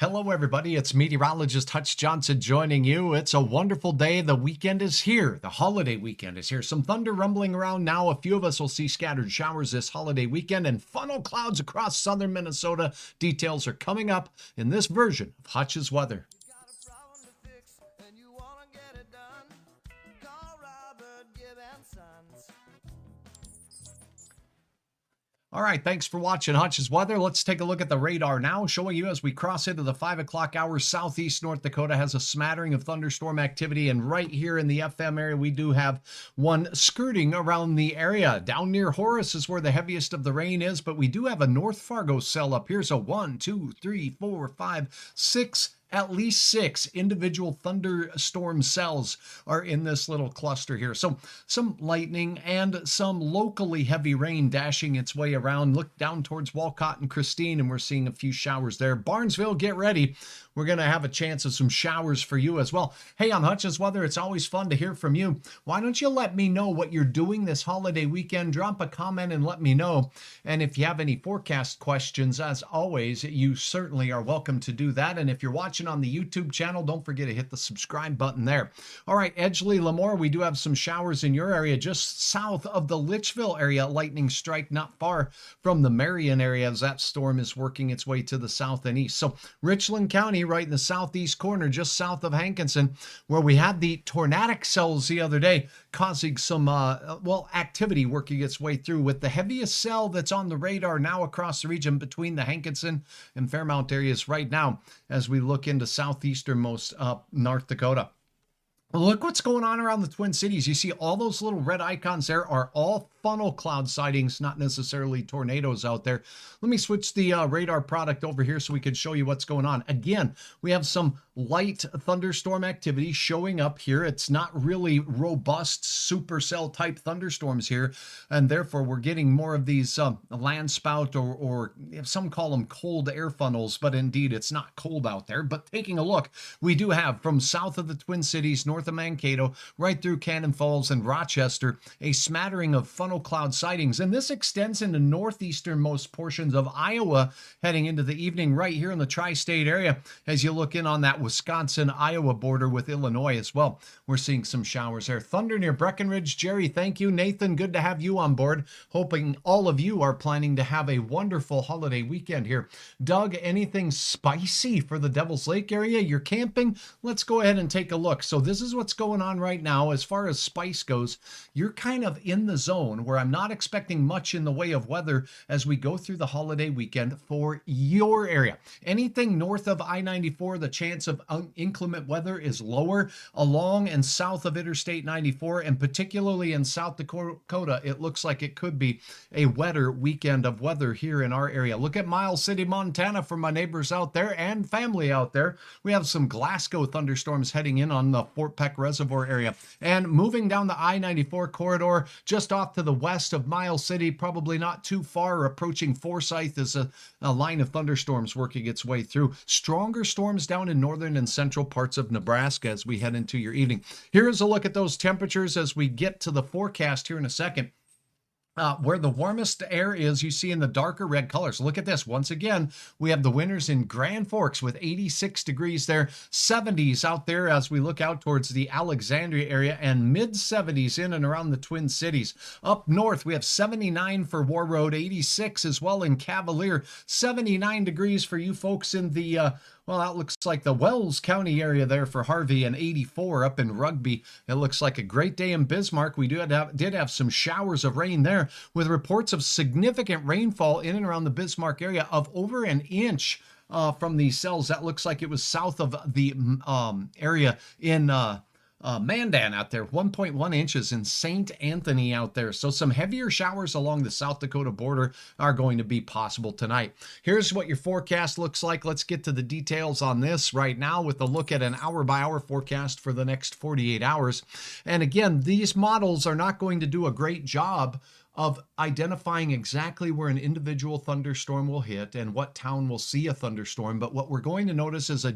Hello, everybody. It's Meteorologist Hutch Johnson joining you. It's a wonderful day. The weekend is here. The holiday weekend is here. Some thunder rumbling around now. A few of us will see scattered showers this holiday weekend and funnel clouds across southern Minnesota. Details are coming up in this version of Hutch's Weather. All right, thanks for watching Hutch's Weather. Let's take a look at the radar now, showing you as we cross into the 5 o'clock hour. Southeast North Dakota has a smattering of thunderstorm activity, and right here in the FM area, we do have one skirting around the area. Down near Horace is where the heaviest of the rain is, but we do have a North Fargo cell up here. So 1, 2, 3, 4, 5, 6. At least 6 individual thunderstorm cells are in this little cluster here. So some lightning and some locally heavy rain dashing its way around. Look down towards Walcott and Christine, and we're seeing a few showers there. Barnesville, get ready. We're going to have a chance of some showers for you as well. Hey, on Hutch's Weather, it's always fun to hear from you. Why don't you let me know what you're doing this holiday weekend? Drop a comment and let me know. And if you have any forecast questions, as always, you certainly are welcome to do that. And if you're watching on the YouTube channel, don't forget to hit the subscribe button there. All right, Edgeley, Lemoore, we do have some showers in your area just south of the Litchville area. Lightning strike not far from the Marion area as that storm is working its way to the south and east. So Richland County, right in the southeast corner, just south of Hankinson, where we had the tornadic cells the other day, causing some, activity working its way through, with the heaviest cell that's on the radar now across the region between the Hankinson and Fairmount areas right now as we look into southeasternmost North Dakota. Look what's going on around the Twin Cities. You see all those little red icons there are all funnel cloud sightings, not necessarily tornadoes out there. Let me switch the radar product over here so we can show you what's going on. Again, we have some light thunderstorm activity showing up here. It's not really robust supercell type thunderstorms here, and therefore we're getting more of these land spout or some call them cold air funnels, but indeed it's not cold out there. But taking a look, we do have from south of the Twin Cities, north of Mankato, right through Cannon Falls and Rochester, a smattering of funnel cloud sightings, and this extends into northeasternmost portions of Iowa heading into the evening right here in the tri-state area. As you look in on that Wisconsin-Iowa border with Illinois as well, we're seeing some showers there. Thunder near Breckenridge. Jerry, thank you. Nathan, good to have you on board. Hoping all of you are planning to have a wonderful holiday weekend here. Doug, anything spicy for the Devil's Lake area? You're camping? Let's go ahead and take a look. So this is what's going on right now. As far as spice goes, you're kind of in the zone where I'm not expecting much in the way of weather as we go through the holiday weekend for your area. Anything north of I-94, the chance of inclement weather is lower. Along and south of Interstate 94, and particularly in South Dakota, it looks like it could be a wetter weekend of weather here in our area. Look at Miles City, Montana for my neighbors out there and family out there. We have some Glasgow thunderstorms heading in on the Fort Peck Reservoir area. And moving down the I-94 corridor, just off to the west of Miles City, probably not too far, approaching Forsyth, is a line of thunderstorms working its way through. Stronger storms down in northern and central parts of Nebraska as we head into your evening. Here's a look at those temperatures as we get to the forecast here in a second. Where the warmest air is, you see in the darker red colors. Look at this. Once again, we have the winters in Grand Forks with 86 degrees there, 70s out there as we look out towards the Alexandria area, and mid 70s in and around the Twin Cities. Up north, we have 79 for War Road, 86 as well in Cavalier, 79 degrees for you folks in the well, that looks like the Wells County area there for Harvey, and 84 up in Rugby. It looks like a great day in Bismarck. We did have some showers of rain there, with reports of significant rainfall in and around the Bismarck area of over an inch from these cells. That looks like it was south of the area in Mandan out there, 1.1 inches in St. Anthony out there. So some heavier showers along the South Dakota border are going to be possible tonight. Here's what your forecast looks like. Let's get to the details on this right now with a look at an hour-by-hour forecast for the next 48 hours. And again, these models are not going to do a great job of identifying exactly where an individual thunderstorm will hit and what town will see a thunderstorm. But what we're going to notice is a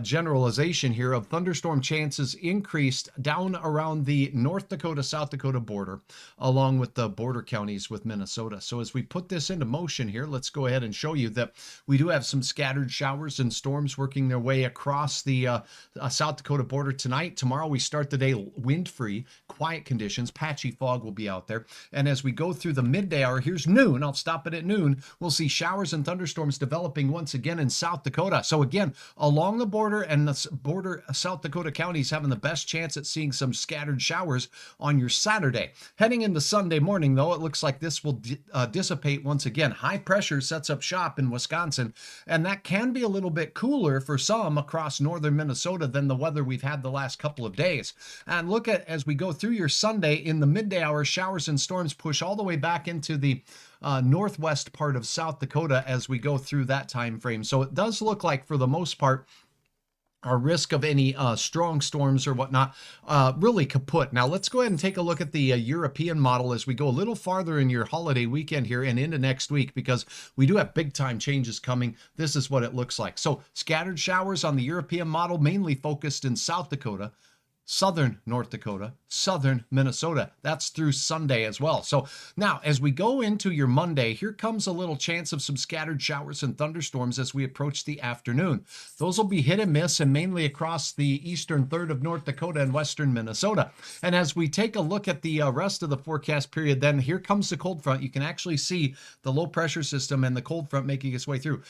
generalization here of thunderstorm chances increased down around the North Dakota, South Dakota border, along with the border counties with Minnesota. So as we put this into motion here, let's go ahead and show you that we do have some scattered showers and storms working their way across the South Dakota border tonight. Tomorrow we start the day wind-free, quiet conditions, patchy fog will be out there. And as we go through the midday hour, here's noon, I'll stop it at noon, we'll see showers and thunderstorms developing once again in South Dakota. So again, along the border and the border South Dakota counties having the best chance at seeing some scattered showers on your Saturday. Heading into Sunday morning, though, it looks like this will dissipate once again. High pressure sets up shop in Wisconsin, and that can be a little bit cooler for some across northern Minnesota than the weather we've had the last couple of days. And look at, as we go through your Sunday, in the midday hours, showers and storms push all the way back into the northwest part of South Dakota as we go through that time frame. So it does look like, for the most part, our risk of any strong storms or whatnot really kaput. Now let's go ahead and take a look at the European model as we go a little farther in your holiday weekend here and into next week, because we do have big time changes coming. This is what it looks like. So scattered showers on the European model, mainly focused in South Dakota, southern North Dakota, southern Minnesota. That's through Sunday as well. So now as we go into your Monday, here comes a little chance of some scattered showers and thunderstorms as we approach the afternoon. Those will be hit and miss, and mainly across the eastern third of North Dakota and western Minnesota. And as we take a look at the rest of the forecast period, then here comes the cold front. You can actually see the low pressure system and the cold front making its way through.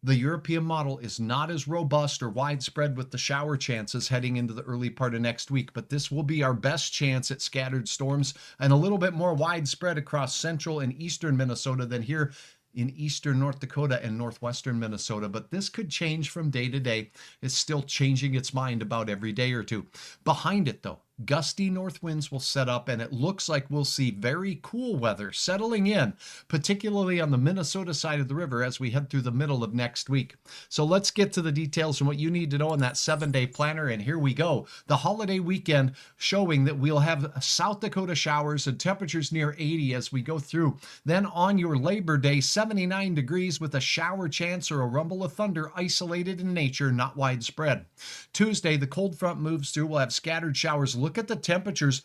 The European model is not as robust or widespread with the shower chances heading into the early part of next week, but this will be our best chance at scattered storms and a little bit more widespread across central and eastern Minnesota than here in eastern North Dakota and northwestern Minnesota. But this could change from day to day. It's still changing its mind about every day or two. Behind it, though, gusty north winds will set up, and it looks like we'll see very cool weather settling in, particularly on the Minnesota side of the river as we head through the middle of next week. So let's get to the details and what you need to know in that 7-day planner, and here we go. The holiday weekend showing that we'll have South Dakota showers and temperatures near 80 as we go through. Then on your Labor Day, 79 degrees with a shower chance or a rumble of thunder, isolated in nature, not widespread. Tuesday, the cold front moves through. We'll have scattered showers. Look at the temperatures.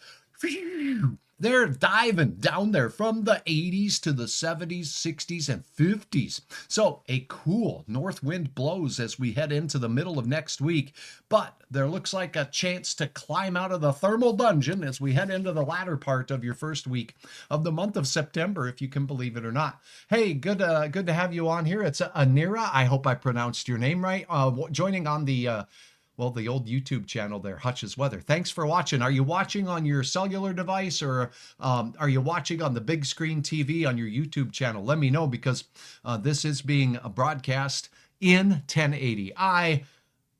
They're diving down there from the 80s to the 70s, 60s, and 50s. So a cool north wind blows as we head into the middle of next week, but there looks like a chance to climb out of the thermal dungeon as we head into the latter part of your first week of the month of September, if you can believe it or not. Hey, good to have you on here. It's Anira. I hope I pronounced your name right. Joining on the the old YouTube channel there, Hutch's Weather. Thanks for watching. Are you watching on your cellular device, or are you watching on the big screen TV on your YouTube channel? Let me know, because this is being broadcast in 1080i.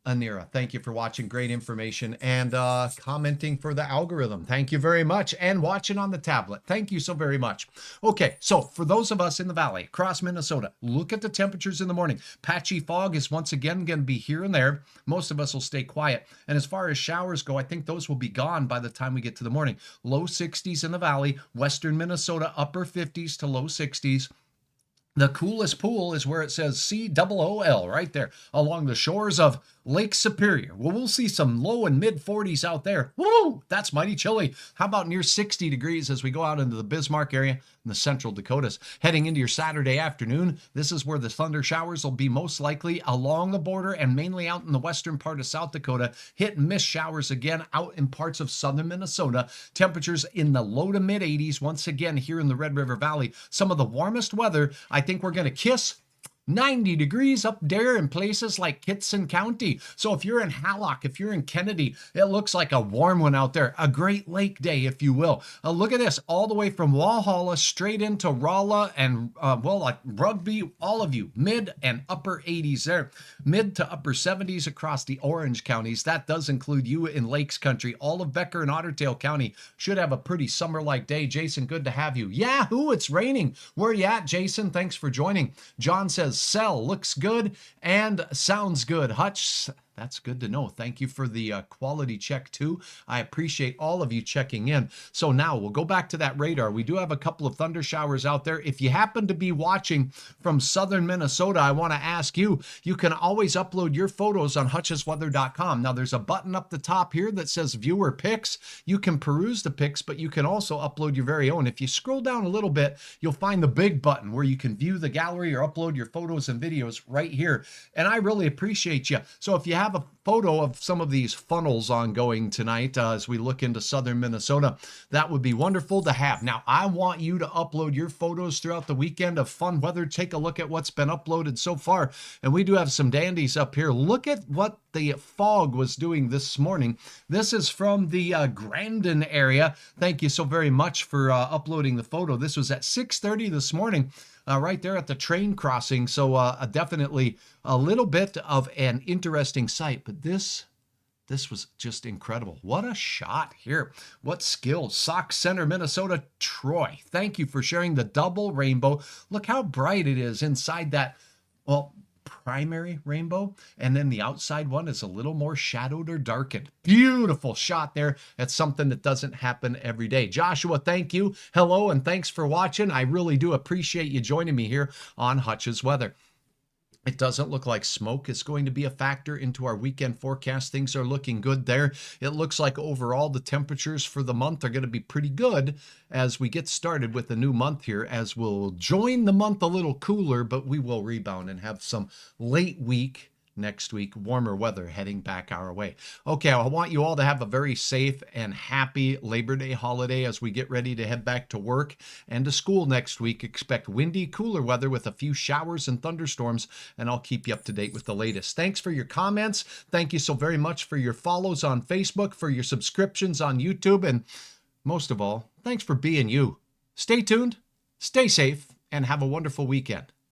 Anira, thank you for watching. Great information, and commenting for the algorithm. Thank you very much. And watching on the tablet. Thank you so very much. Okay, so for those of us in the valley across Minnesota, look at the temperatures in the morning. Patchy fog is once again going to be here and there. Most of us will stay quiet. And as far as showers go, I think those will be gone by the time we get to the morning. Low 60s in the valley, western Minnesota, upper 50s to low 60s. The coolest pool is where it says COOL right there along the shores of Lake Superior. Well, we'll see some low and mid 40s out there. Woo! That's mighty chilly. How about near 60 degrees as we go out into the Bismarck area in the central Dakotas? Heading into your Saturday afternoon, this is where the thunder showers will be most likely along the border and mainly out in the western part of South Dakota. Hit and miss showers again out in parts of southern Minnesota. Temperatures in the low to mid 80s once again here in the Red River Valley. Some of the warmest weather. I think we're going to kiss 90 degrees up there in places like Kitson County. So if you're in Hallock, if you're in Kennedy, it looks like a warm one out there. A Great Lake day, if you will. Look at this, all the way from Walhalla straight into Rolla and, like Rugby, all of you, mid and upper 80s there. Mid to upper 70s across the Orange counties. That does include you in Lakes Country. All of Becker and Otter Tail County should have a pretty summer-like day. Jason, good to have you. Yahoo, it's raining. Where you at, Jason? Thanks for joining. John says, sell looks good and sounds good. Hutch, That's good to know. Thank you for the quality check too. I appreciate all of you checking in. So now we'll go back to that radar. We do have a couple of thunder showers out there. If you happen to be watching from southern Minnesota, I want to ask you, you can always upload your photos on hutchesweather.com. Now there's a button up the top here that says viewer pics. You can peruse the pics, but you can also upload your very own. If you scroll down a little bit, you'll find the big button where you can view the gallery or upload your photos and videos right here. And I really appreciate you. So if you have a photo of some of these funnels ongoing tonight as we look into southern Minnesota, that would be wonderful to have. Now, I want you to upload your photos throughout the weekend of fun weather. Take a look at what's been uploaded so far. And we do have some dandies up here. Look at what the fog was doing this morning. This is from the Grandin area. Thank you so very much for uploading the photo. This was at 6:30 this morning. Right there at the train crossing. So definitely a little bit of an interesting sight, but this was just incredible. What a shot here. What skill. Sauk Center, Minnesota, Troy. Thank you for sharing the double rainbow. Look how bright it is inside that, well, primary rainbow, and then the outside one is a little more shadowed or darkened. Beautiful shot there. That's something that doesn't happen every day. Joshua, thank you. Hello, and thanks for watching. I really do appreciate you joining me here on Hutch's Weather. It doesn't look like smoke is going to be a factor into our weekend forecast. Things are looking good there. It looks like overall the temperatures for the month are going to be pretty good as we get started with the new month here, as we'll join the month a little cooler, but we will rebound and have some late week next week, warmer weather heading back our way. Okay, I want you all to have a very safe and happy Labor Day holiday as we get ready to head back to work and to school next week. Expect windy, cooler weather with a few showers and thunderstorms, and I'll keep you up to date with the latest. Thanks for your comments. Thank you so very much for your follows on Facebook, for your subscriptions on YouTube, and most of all, thanks for being you. Stay tuned, stay safe, and have a wonderful weekend.